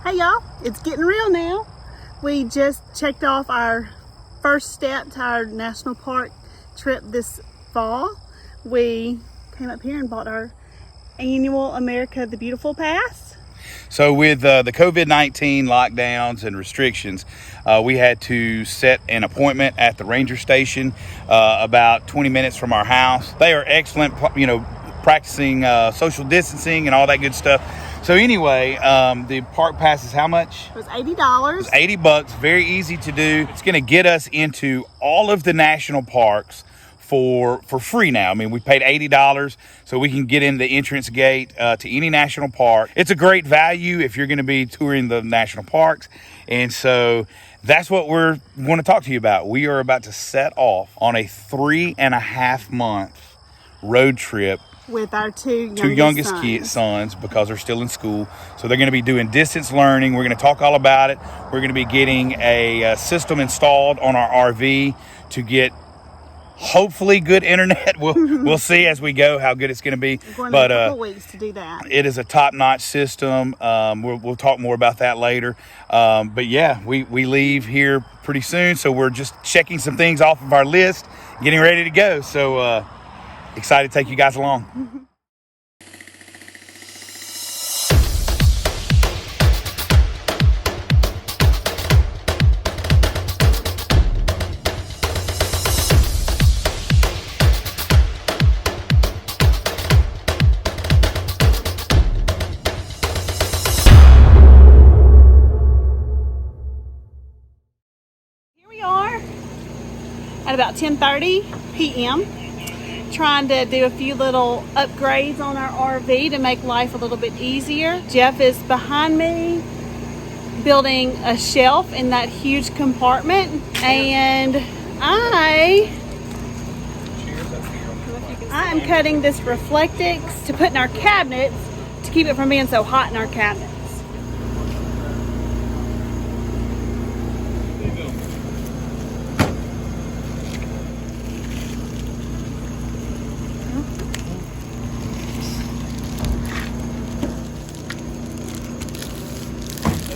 Hey y'all, it's getting real now. We just checked off our first step to our national park trip this fall. We came up here and bought our annual America the Beautiful Pass. So with the COVID-19 lockdowns and restrictions, we had to set an appointment at the ranger station about 20 minutes from our house. They are excellent, practicing social distancing and all that good stuff. So anyway, the park pass is how much? It was $80. It's $80, very easy to do. It's gonna get us into all of the national parks for free now. I mean, we paid $80 so we can get in the entrance gate to any national park. It's a great value if you're gonna be touring the national parks. And so that's what we want to talk to you about. We are about to set off on a 3.5 month road trip with our two youngest sons because they're still in school. So they're going to be doing distance learning. We're going to talk all about it. We're going to be getting a system installed on our RV to get hopefully good internet. We'll see as we go how good it's going to be. We're going to a couple weeks to do that. It is a top-notch system. We'll talk more about that later. But yeah, we leave here pretty soon. So we're just checking some things off of our list, getting ready to go. So excited to take you guys along. Here we are at about 10:30 p.m. trying to do a few little upgrades on our RV to make life a little bit easier. Jeff is behind me building a shelf in that huge compartment, and I am cutting this Reflectix to put in our cabinets to keep it from being so hot in our cabinets.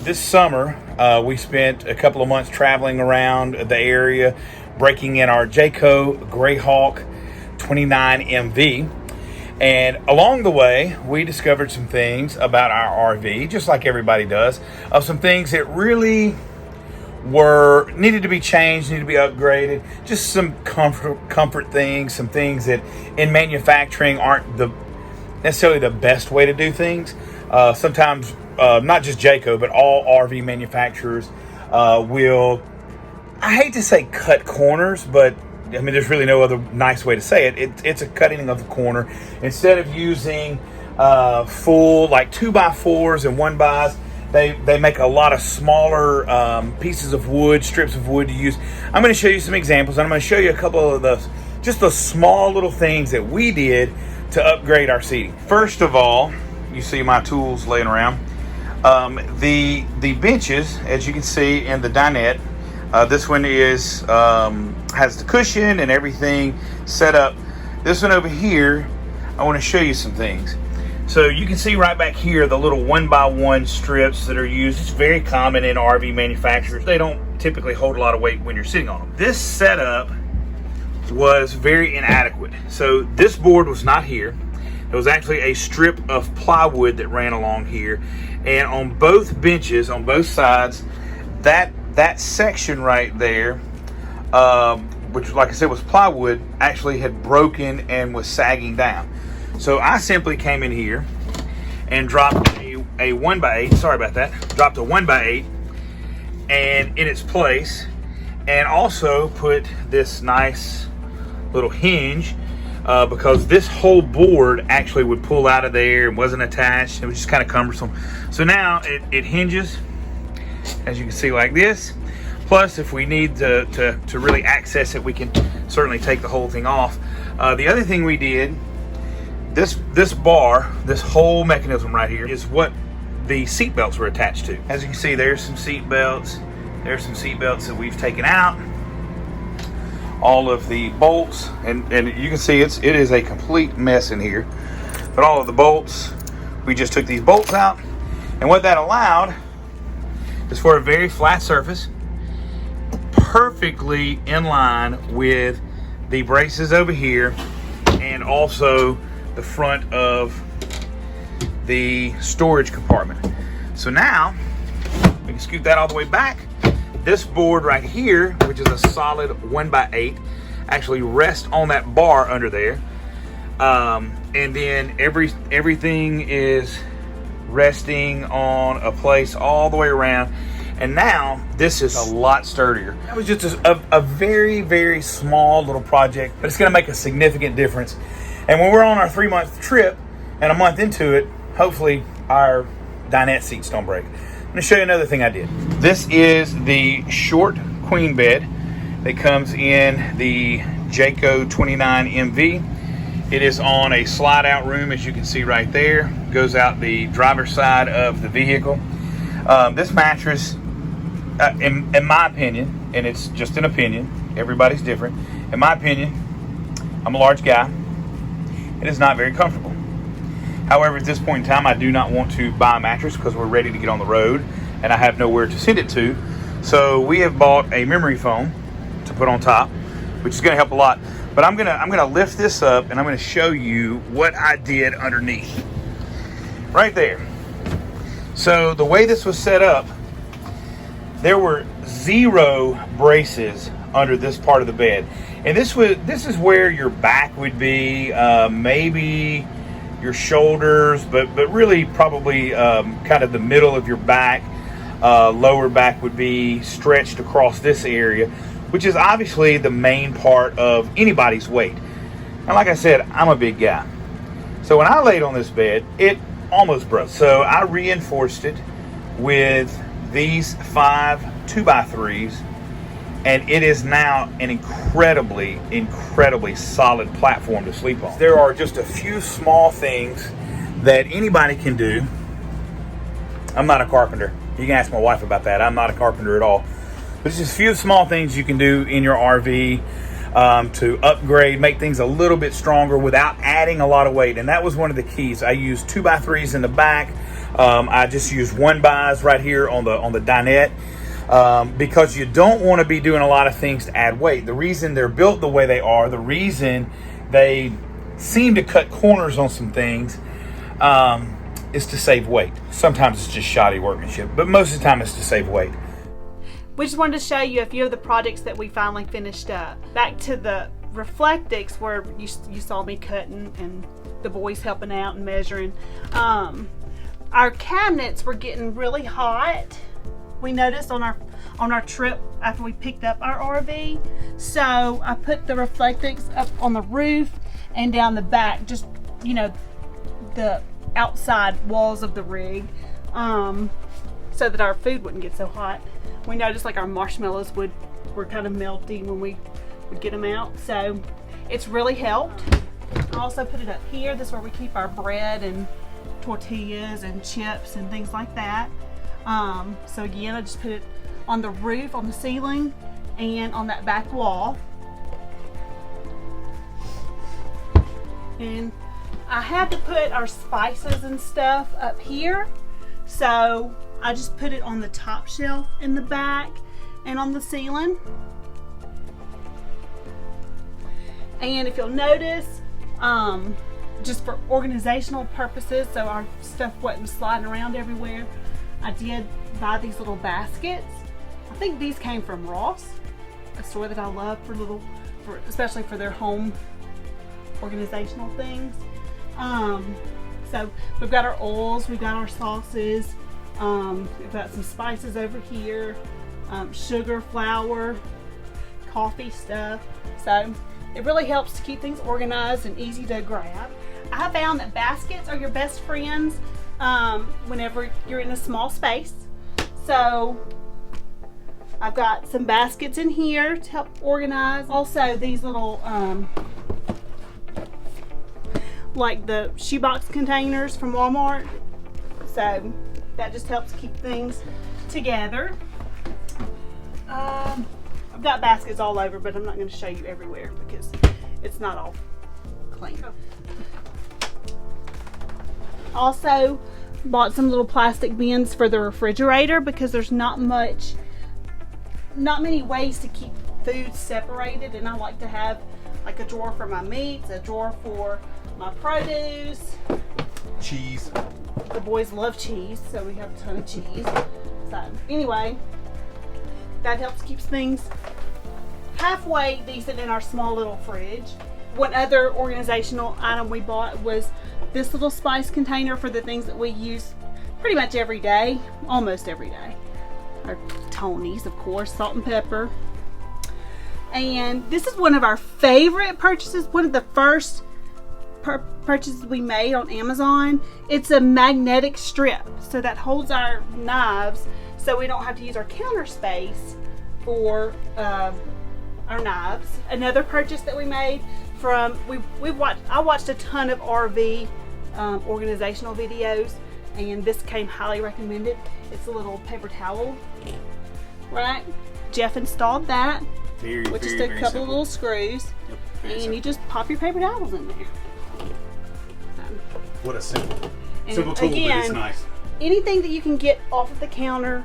This summer, we spent a couple of months traveling around the area, breaking in our Geaux Greyhawk 29 MV. And along the way, we discovered some things about our RV, just like everybody does, of some things that really needed to be changed, needed to be upgraded, just some comfort things, some things that in manufacturing aren't necessarily the best way to do things. Sometimes not just Geaux, but all RV manufacturers will, I hate to say cut corners, but I mean, there's really no other nice way to say it. It's a cutting of the corner. Instead of using full like 2x4s and 1x, they make a lot of smaller pieces of wood, strips of wood to use. I'm going to show you some examples, and I'm going to show you a couple of just the small little things that we did to upgrade our seating. First of all, you see my tools laying around. The benches, as you can see in the dinette, this one is has the cushion and everything set up. This one over here, I want to show you some things. So you can see right back here the little 1x1 strips that are used. It's very common in RV manufacturers. They don't typically hold a lot of weight when you're sitting on them. This setup was very inadequate. So this board was not here. It was actually a strip of plywood that ran along here, and on both benches, on both sides, that section right there, which, like I said, was plywood, actually had broken and was sagging down. So I simply came in here and dropped a 1x8. Sorry about that. Dropped a 1x8 and in its place, and also put this nice little hinge. Because this whole board actually would pull out of there and wasn't attached. It was just kind of cumbersome. So now it hinges, as you can see, like this. Plus, if we need to really access it, we can certainly take the whole thing off. The other thing we did, this bar, this whole mechanism right here, is what the seat belts were attached to. As you can see, there's some seat belts. There's some seat belts that we've taken out. All of the bolts, and you can see it is a complete mess in here, but all of the bolts, we just took these bolts out, and what that allowed is for a very flat surface, perfectly in line with the braces over here and also the front of the storage compartment. So now we can scoot that all the way back. This board right here, which is a solid 1x8, actually rests on that bar under there. And then everything is resting on a place all the way around. And now this is a lot sturdier. That was just a very, very small little project, but it's gonna make a significant difference. And when we're on our 3-month trip and a month into it, hopefully our dinette seats don't break. I'm gonna show you another thing I did. This is the short queen bed that comes in the Geaux 29 MV. It is on a slide out room, as you can see right there. Goes out the driver's side of the vehicle. This mattress, in my opinion, and it's just an opinion, everybody's different. In my opinion, I'm a large guy. It is not very comfortable. However, at this point in time, I do not want to buy a mattress because we're ready to get on the road and I have nowhere to send it to. So we have bought a memory foam to put on top, which is going to help a lot. But I'm gonna lift this up and I'm gonna show you what I did underneath. Right there. So the way this was set up, there were 0 braces under this part of the bed. And this is where your back would be, maybe your shoulders, but really probably kind of the middle of your back. Lower back would be stretched across this area, which is obviously the main part of anybody's weight. And like I said, I'm a big guy. So when I laid on this bed, it almost broke. So I reinforced it with these 5 2x3s, and it is now an incredibly, incredibly solid platform to sleep on. There are just a few small things that anybody can do. I'm not a carpenter. You can ask my wife about that. I'm not a carpenter at all. But it's just a few small things you can do in your RV to upgrade, make things a little bit stronger without adding a lot of weight. And that was one of the keys. I used 2x3s in the back. I just used 1x's right here on the dinette because you don't want to be doing a lot of things to add weight. The reason they're built the way they are, the reason they seem to cut corners on some things is to save weight. Sometimes it's just shoddy workmanship, but most of the time it's to save weight. We just wanted to show you a few of the projects that we finally finished up. Back to the Reflectix where you saw me cutting and the boys helping out and measuring. Our cabinets were getting really hot. We noticed on our trip after we picked up our RV. So I put the Reflectix up on the roof and down the back, just, you know, the outside walls of the rig, so that our food wouldn't get so hot. We noticed like our marshmallows were kind of melting when we would get them out, so it's really helped. I also put it up here. This is where we keep our bread and tortillas and chips and things like that. So again, I just put it on the roof, on the ceiling, and on that back wall. And I had to put our spices and stuff up here, so I just put it on the top shelf in the back and on the ceiling. And if you'll notice, just for organizational purposes, so our stuff wasn't sliding around everywhere, I did buy these little baskets. I think these came from Ross, a store that I love especially for their home organizational things. So we've got our oils, we've got our sauces, we've got some spices over here, sugar, flour, coffee stuff. So it really helps to keep things organized and easy to grab. I found that baskets are your best friends whenever you're in a small space. So I've got some baskets in here to help organize. Also these little like the shoebox containers from Walmart. So that just helps keep things together. I've got baskets all over, but I'm not going to show you everywhere because it's not all clean. Also, bought some little plastic bins for the refrigerator because there's not many ways to keep food separated, and I like to have like a drawer for my meats, a drawer for my produce. Cheese. The boys love cheese, so we have a ton of cheese. So anyway, that helps keep things halfway decent in our small little fridge. One other organizational item we bought was this little spice container for the things that we use pretty much every day, almost every day. Our Tony's, of course, salt and pepper. And this is one of our favorite purchases, one of the first purchases we made on Amazon. It's a magnetic strip, so that holds our knives so we don't have to use our counter space for our knives. Another purchase that we made from, I watched a ton of RV organizational videos, and this came highly recommended. It's a little paper towel, right? Jeff installed that with just a couple of little screws, and you just pop your paper towels in there. What a simple tool, but it's nice. Anything that you can get off of the counter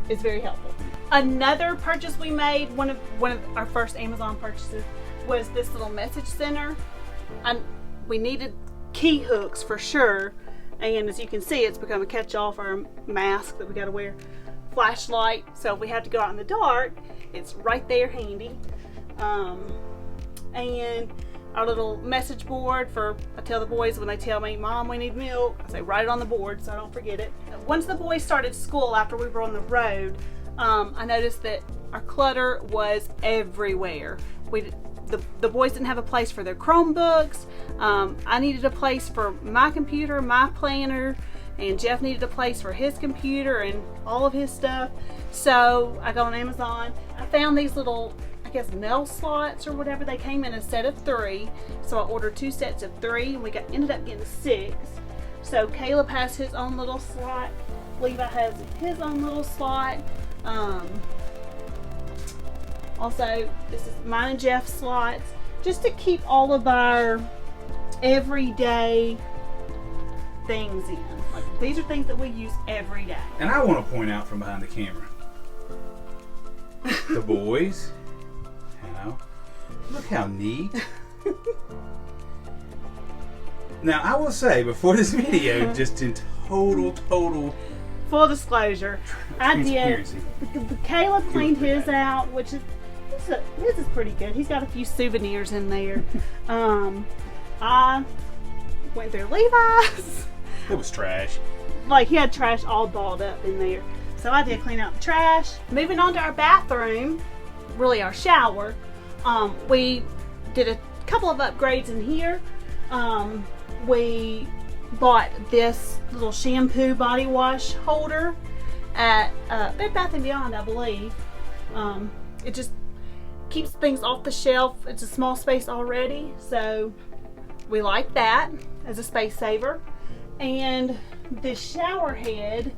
is very helpful. Another purchase we made, one of our first Amazon purchases, was this little message center. We needed key hooks for sure, and as you can see, it's become a catch-all for our mask that we got to wear. Flashlight, so if we have to go out in the dark, it's right there handy. And our little message board for, I tell the boys when they tell me, Mom, we need milk, I say write it on the board so I don't forget it. Once the boys started school after we were on the road, I noticed that our clutter was everywhere. The boys didn't have a place for their Chromebooks. I needed a place for my computer, my planner, and Jeff needed a place for his computer and all of his stuff. So I go on Amazon. I found these little, I guess, nail slots or whatever. They came in a set of 3. So I ordered 2 sets of 3, and we ended up getting 6. So Caleb has his own little slot. Levi has his own little slot. Also, this is mine and Jeff's slots, just to keep all of our everyday things in. Like, these are things that we use every day. And I want to point out from behind the camera, the boys, look how neat. Now, I will say, before this video, just in total full disclosure, I did. Caleb cleaned his out, which is this is pretty good. He's got a few souvenirs in there. I went through Levi's. It was trash. Like, he had trash all balled up in there. So I did clean out the trash. Moving on to our bathroom, really our shower. We did a couple of upgrades in here. We bought this little shampoo body wash holder at Bed Bath & Beyond, I believe. It just keeps things off the shelf. It's a small space already, so we like that as a space saver. And the shower head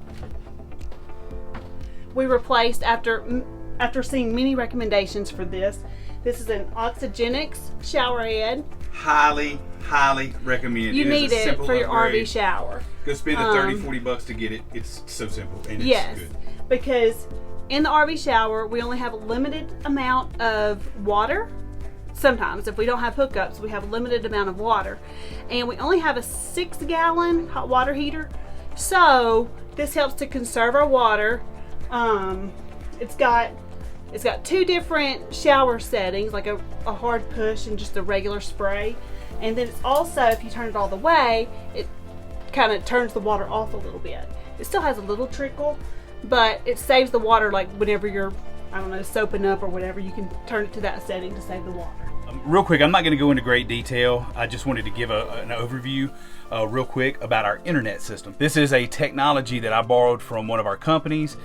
we replaced after seeing many recommendations for this. This is an Oxygenix Showerhead. Highly recommend. You need it for your RV shower. Go spend the $30-40 to get it. It's so simple and it's good. Because in the RV shower, we only have a limited amount of water. Sometimes, if we don't have hookups, we have a limited amount of water. And we only have a 6-gallon hot water heater. So, this helps to conserve our water. It's got 2 different shower settings, like a hard push and just a regular spray. And then it's also, if you turn it all the way, it kind of turns the water off a little bit. It still has a little trickle, but it saves the water, like whenever you're, I don't know, soaping up or whatever, you can turn it to that setting to save the water. Real quick, I'm not going to go into great detail. I just wanted to give an overview real quick about our internet system. This is a technology that I borrowed from one of our companies.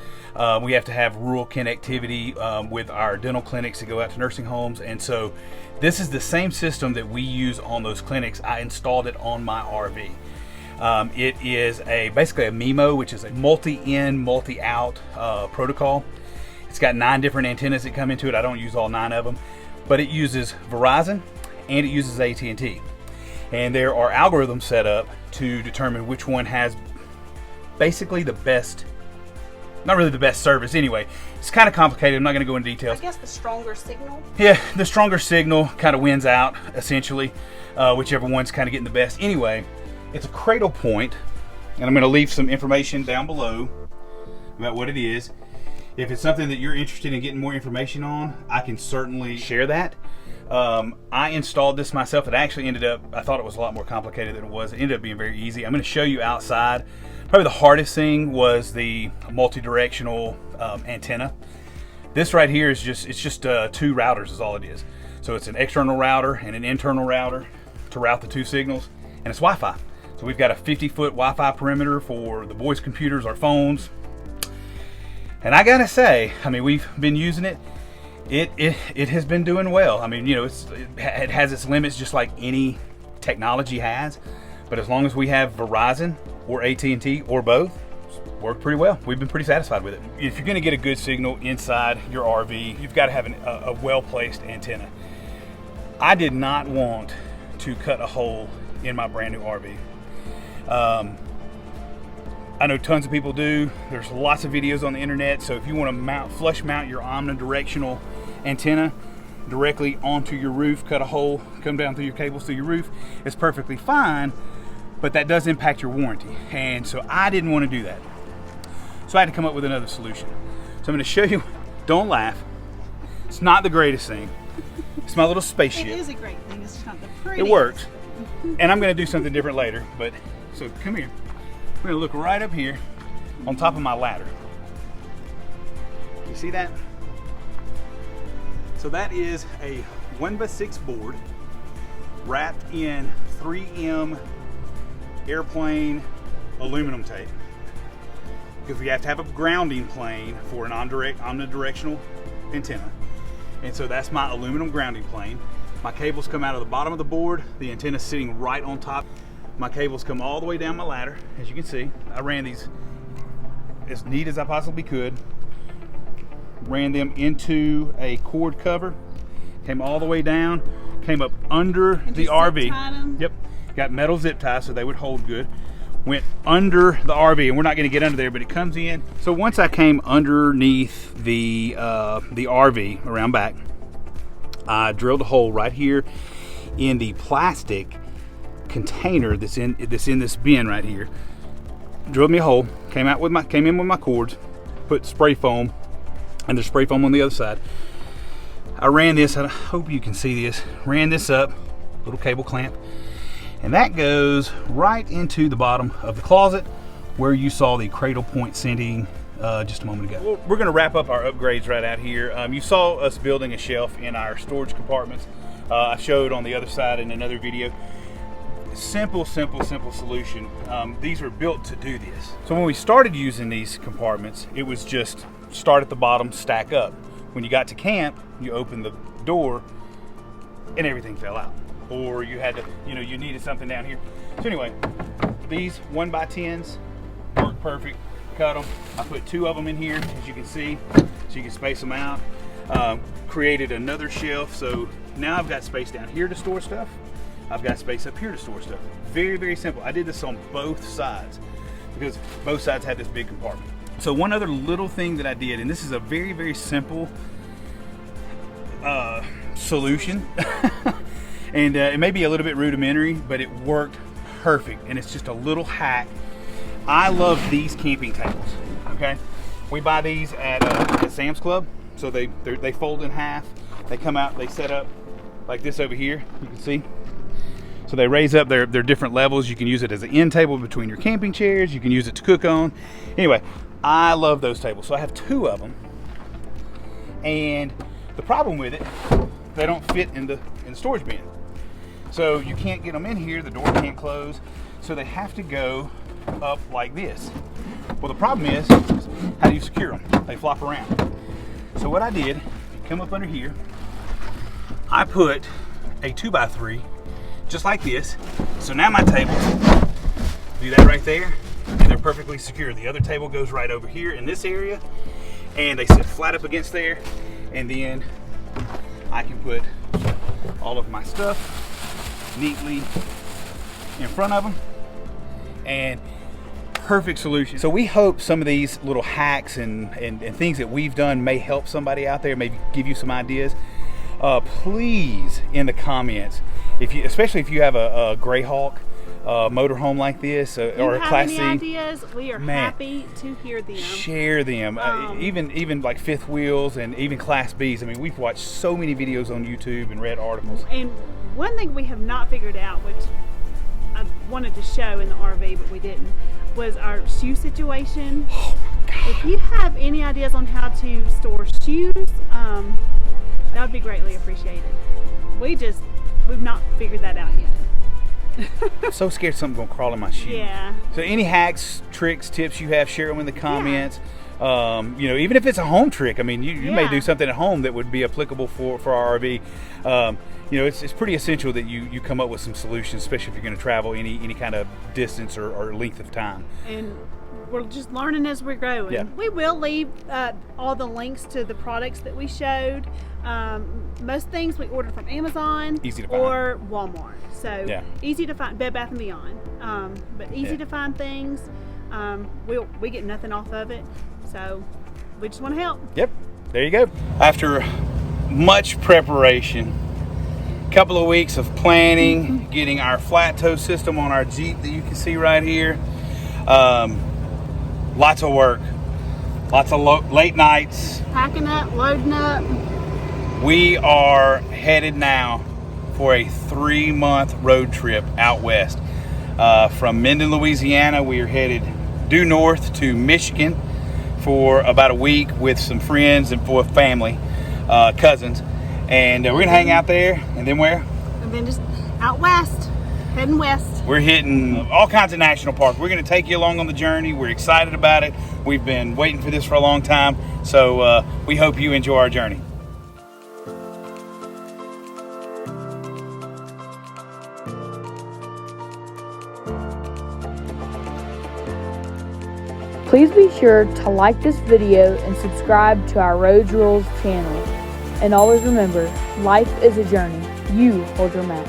We have to have rural connectivity with our dental clinics to go out to nursing homes, and so this is the same system that we use on those clinics. I installed it on my RV. It is basically a MIMO, which is a multi-in, multi-out protocol. It's got 9 different antennas that come into it. I don't use all 9 of them, but it uses Verizon and it uses AT&T. And there are algorithms set up to determine which one has basically the best, not really the best service anyway. It's kind of complicated. I'm not going to go into details. I guess the stronger signal. Yeah, the stronger signal kind of wins out, essentially, whichever one's kind of getting the best. Anyway, it's a cradle point, and I'm going to leave some information down below about what it is. If it's something that you're interested in getting more information on, I can certainly share that. I installed this myself. It actually ended up, I thought it was a lot more complicated than it was. It ended up being very easy. I'm going to show you outside. Probably the hardest thing was the multi-directional antenna. This right here is just, it's just 2 routers is all it is. So it's an external router and an internal router to route the 2 signals, and it's Wi-Fi. So we've got a 50-foot Wi-Fi perimeter for the boys' computers, our phones. And I gotta say, I mean, we've been using it. It has been doing well. I mean, you know, it has its limits just like any technology has. But as long as we have Verizon or AT&T or both, it's worked pretty well. We've been pretty satisfied with it. If you're gonna get a good signal inside your RV, you've gotta have a well-placed antenna. I did not want to cut a hole in my brand new RV. I know tons of people do. There's lots of videos on the internet. So if you want to flush mount your omnidirectional antenna directly onto your roof, cut a hole, come down through your cables to your roof, it's perfectly fine, but that does impact your warranty. And so I didn't want to do that. So I had to come up with another solution. So I'm going to show you, don't laugh. It's not the greatest thing. It's my little spaceship. It is a great thing. It's not the prettiest. It works. And I'm going to do something different later, but so come here. We're gonna look right up here on top of my ladder. You see that? So that is a 1x6 board wrapped in 3M airplane aluminum tape, because we have to have a grounding plane for an omnidirectional antenna. And so that's my aluminum grounding plane. My cables come out of the bottom of the board. The antenna's sitting right on top. My cables come all the way down my ladder, as you can see. I ran these as neat as I possibly could. Ran them into a cord cover, came all the way down, came up under the RV. Yep, got metal zip ties so they would hold good. Went under the RV, and we're not gonna get under there, but it comes in. So once I came underneath the RV around back, I drilled a hole right here in the plastic container that's in this bin right here. Drilled me a hole, came in with my cords, put spray foam, and there's spray foam on the other side. I ran this, I hope you can see this, ran this up, little cable clamp, and that goes right into the bottom of the closet where you saw the cradle point sending just a moment ago. Well, we're going to wrap up our upgrades right out here. You saw us building a shelf in our storage compartments. I showed on the other side in another video. Simple solution. These were built to do this. So when we started using these compartments, it was just start at the bottom, stack up. When you got to camp, you opened the door and everything fell out. Or you had to, you needed something down here. So anyway, these 1x10s work perfect. Cut them. I put 2 of them in here, as you can see, so you can space them out. Created another shelf, so now I've got space down here to store stuff. I've got space up here to store stuff. Very simple. I did this on both sides because both sides had this big compartment. So one other little thing that I did, and this is a very simple solution, and it may be a little bit rudimentary, but it worked perfect, and it's just a little hack. I love these camping tables, okay? We buy these at Sam's Club, so they fold in half. They come out, they set up like this over here, you can see. So they raise up their different levels. You can use it as an end table between your camping chairs. You can use it to cook on. Anyway, I love those tables. So I have 2 of them. And the problem with it, they don't fit in the storage bin. So you can't get them in here. The door can't close. So they have to go up like this. Well, the problem is, how do you secure them? They flop around. So what I did, come up under here, I put a 2x3 just like this. So now my tables do that right there, and they're perfectly secure. The other table goes right over here in this area, and they sit flat up against there, and then I can put all of my stuff neatly in front of them, and perfect solution. So we hope some of these little hacks and things that we've done may help somebody out there, maybe give you some ideas. Please, in the comments, especially if you have a Greyhawk motorhome like this, or a Class C. If you have any ideas, we are happy to hear them. Share them. Even like fifth wheels and even Class Bs. I mean, we've watched so many videos on YouTube and read articles. And one thing we have not figured out, which I wanted to show in the RV but we didn't, was our shoe situation. Oh my God. If you have any ideas on how to store shoes, that would be greatly appreciated. We've not figured that out yet. I'm so scared something's gonna crawl in my shoe. Yeah. So any hacks, tricks, tips you have, share them in the comments. You know, even if it's a home trick, I mean, you may do something at home that would be applicable for our RV. You know, it's pretty essential that you come up with some solutions, especially if you're going to travel any kind of distance or length of time. And we're just learning as we're growing. Yeah. We will leave all the links to the products that we showed. Most things we ordered from Amazon Easy to find. or Walmart. So easy to find, Bed Bath & Beyond. But easy to find things. We get nothing off of it. So we just want to help. Yep, there you go. After much preparation, a couple of weeks of planning, getting our flat tow system on our Jeep that you can see right here. Lots of work, lots of late nights. Packing up, loading up. We are headed now for a 3-month road trip out west. From Minden, Louisiana, we are headed due north to Michigan for about a week with some friends and for family, cousins. And we're gonna hang out there, and then where? And then just out west, heading west. We're hitting all kinds of national parks. We're gonna take you along on the journey. We're excited about it. We've been waiting for this for a long time. So we hope you enjoy our journey. Please be sure to like this video and subscribe to our Rhodes Rules channel. And always remember, life is a journey. You hold your map.